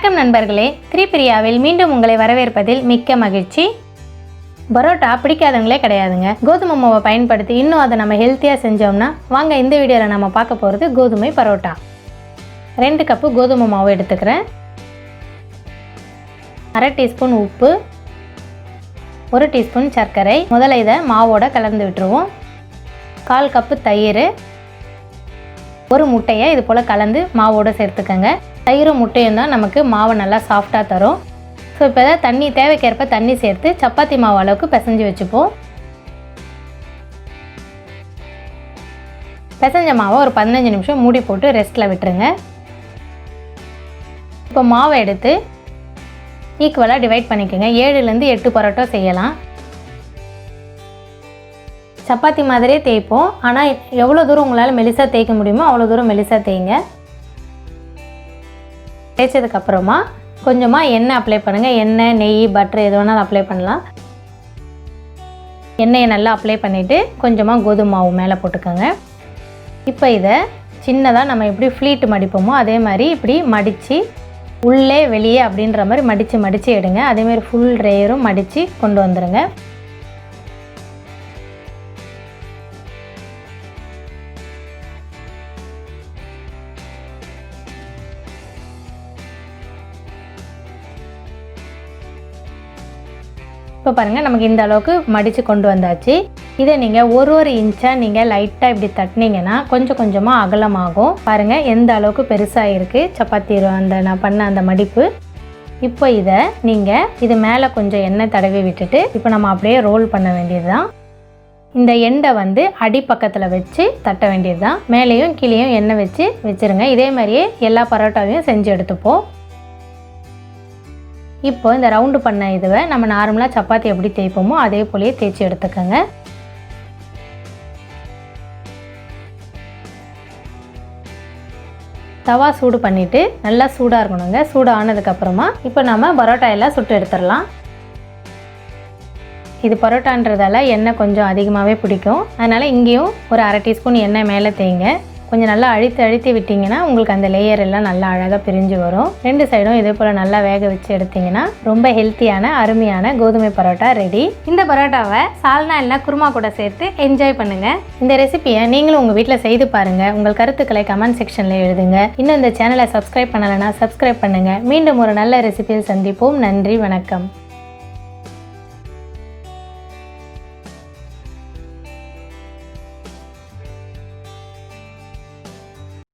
வணக்கம் நண்பர்களே, பிரியாவில் மீண்டும் உங்களை வரவேற்பதில் மிக்க மகிழ்ச்சி. பரோட்டா பிடிக்காதவங்களே கிடையாதுங்க. கோதுமை மாவை பயன்படுத்தி இன்னும் அதை நம்ம ஹெல்த்தியாக செஞ்சோம்னா வாங்க இந்த வீடியோவில் நம்ம பார்க்க போகிறது கோதுமை பரோட்டா. 2 கப்பு கோதுமை மாவு எடுத்துக்கிறேன். 1/2 டீஸ்பூன் உப்பு, 1 டீஸ்பூன் சர்க்கரை. முதல்ல இதை மாவோட கலந்து விட்டுருவோம். 1/4 கப்பு தயிர், 1 முட்டையை இது போல் கலந்து மாவோடு சேர்த்துக்கங்க. தயிரும் முட்டையும் தான் நமக்கு மாவை நல்லா சாஃப்டாக தரும். ஸோ இப்போ தான் தண்ணி தேவைக்கேற்ப தண்ணி சேர்த்து சப்பாத்தி மாவு அளவுக்கு பிசைஞ்சு வச்சுப்போம். பிசைஞ்ச மாவை ஒரு 15 நிமிஷம் மூடி போட்டு ரெஸ்ட்டில் விட்டுருங்க. இப்போ மாவை எடுத்து ஈக்குவலாக டிவைட் பண்ணிக்கோங்க. 7லேருந்து 8 பரோட்டா செய்யலாம். சப்பாத்தி மாதிரியே தேய்ப்போம், ஆனால் எவ்வளோ தூரம் உங்களால் மெலிசாக தேய்க்க முடியுமோ அவ்வளோ தூரம் மெலிசாக தேய்ங்க. தேய்ச்சதுக்கப்புறமா கொஞ்சமாக எண்ணெய் அப்ளை பண்ணுங்கள். எண்ணெய், நெய், பட்டர் எது வேணாலும் அப்ளை பண்ணலாம். எண்ணெயை நல்லா அப்ளை பண்ணிவிட்டு கொஞ்சமாக கோதுமை மாவு மேலே போட்டுக்கோங்க. இப்போ இதை சின்னதாக நம்ம எப்படி ஃப்ளீட் மடிப்போமோ அதே மாதிரி இப்படி மடித்து உள்ளே வெளியே அப்படின்ற மாதிரி மடித்து எடுங்க. அதேமாதிரி ஃபுல் லேயரும் மடித்து கொண்டு வந்துடுங்க. இப்போ பாருங்கள், நமக்கு இந்த அளவுக்கு மடித்து கொண்டு வந்தாச்சு. இதை நீங்கள் ஒரு இன்ச்சாக நீங்கள் லைட்டாக இப்படி தட்டினீங்கன்னா கொஞ்சம் கொஞ்சமாக அகலமாகும். பாருங்கள் எந்த அளவுக்கு பெருசாக இருக்குது சப்பாத்தி நான் பண்ண அந்த மடிப்பு. இப்போ இதை நீங்கள் இது மேலே கொஞ்சம் எண்ணெய் தடவி விட்டுட்டு இப்போ நம்ம அப்படியே ரோல் பண்ண வேண்டியது தான். இந்த எண்டை அடிப்பக்கத்தில் வச்சு தட்ட வேண்டியது தான். மேலேயும் கீழேயும் எண்ணெய் வச்சுருங்க. இதே மாதிரியே எல்லா பரோட்டாவையும் செஞ்சு எடுத்துப்போம். இப்போ இந்த ரவுண்டு பண்ண இதுவை நம்ம நார்மலாக சப்பாத்தி எப்படி தேய்ப்போமோ அதே போலயே தேய்ச்சி எடுத்துக்கோங்க. தவா சூடு பண்ணிவிட்டு நல்லா சூடாக இருக்கணுங்க. சூடாக ஆனதுக்கப்புறமா இப்போ நம்ம பரோட்டா எல்லாம் சுட்டு எடுத்துடலாம். இது பரோட்டான்றதால எண்ணெய் கொஞ்சம் அதிகமாகவே பிடிக்கும். அதனால் இங்கேயும் ஒரு 1/2 டீஸ்பூன் எண்ணெய் மேலே தேய்ங்க. கொஞ்சம் நல்லா அழுத்தி விட்டிங்கன்னா உங்களுக்கு அந்த லேயர் எல்லாம் நல்லா அழகாக பிரிஞ்சு வரும். 2 சைடும் இதே போல் நல்லா வேக வச்சு எடுத்திங்கன்னா ரொம்ப ஹெல்த்தியான அருமையான கோதுமை பரோட்டா ரெடி. இந்த பரோட்டாவை சால்னா இல்லை குருமா கூட சேர்த்து என்ஜாய் பண்ணுங்கள். இந்த ரெசிபியை நீங்களும் உங்கள் வீட்டில் செய்து பாருங்கள். உங்கள் கருத்துக்களை கமெண்ட் செக்ஷனில் எழுதுங்க. இன்னும் இந்த சேனலை சப்ஸ்கிரைப் பண்ணலைன்னா சப்ஸ்கிரைப் பண்ணுங்கள். மீண்டும் ஒரு நல்ல ரெசிபியில் சந்திப்போம். நன்றி, வணக்கம்.